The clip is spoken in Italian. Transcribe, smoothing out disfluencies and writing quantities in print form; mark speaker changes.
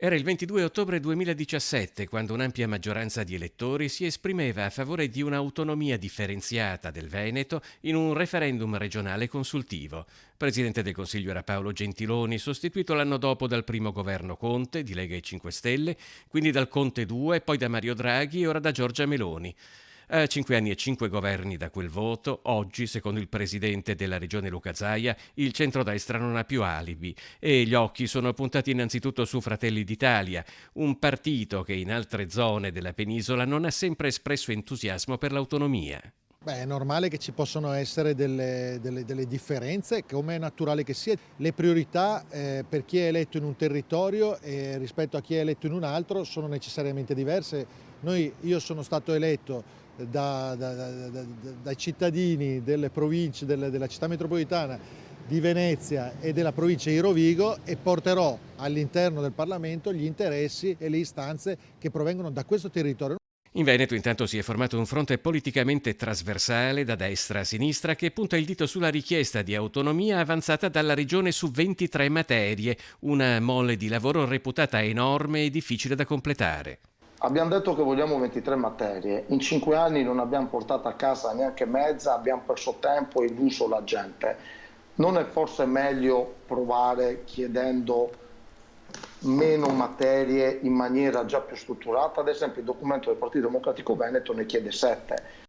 Speaker 1: Era il 22 ottobre 2017 quando un'ampia maggioranza di elettori si esprimeva a favore di un'autonomia differenziata del Veneto in un referendum regionale consultivo. Presidente del Consiglio era Paolo Gentiloni, sostituito l'anno dopo dal primo governo Conte di Lega e 5 Stelle, quindi dal Conte 2, poi da Mario Draghi e ora da Giorgia Meloni. A 5 anni e 5 governi da quel voto, oggi, secondo il presidente della regione Luca Zaia, il centrodestra non ha più alibi e gli occhi sono puntati innanzitutto su Fratelli d'Italia, un partito che in altre zone della penisola non ha sempre espresso entusiasmo per l'autonomia.
Speaker 2: Beh, è normale che ci possano essere delle differenze, come è naturale che sia. Le priorità per chi è eletto in un territorio rispetto a chi è eletto in un altro sono necessariamente diverse. Io sono stato eletto dai cittadini delle province della città metropolitana di Venezia e della provincia di Rovigo e porterò all'interno del Parlamento gli interessi e le istanze che provengono da questo territorio.
Speaker 1: In Veneto intanto si è formato un fronte politicamente trasversale da destra a sinistra che punta il dito sulla richiesta di autonomia avanzata dalla regione su 23 materie, una mole di lavoro reputata enorme e difficile da completare.
Speaker 3: Abbiamo detto che vogliamo 23 materie, in 5 anni non abbiamo portato a casa neanche mezza, abbiamo perso tempo e illuso la gente. Non è forse meglio provare chiedendo meno materie in maniera già più strutturata? Ad esempio il documento del Partito Democratico Veneto ne chiede 7.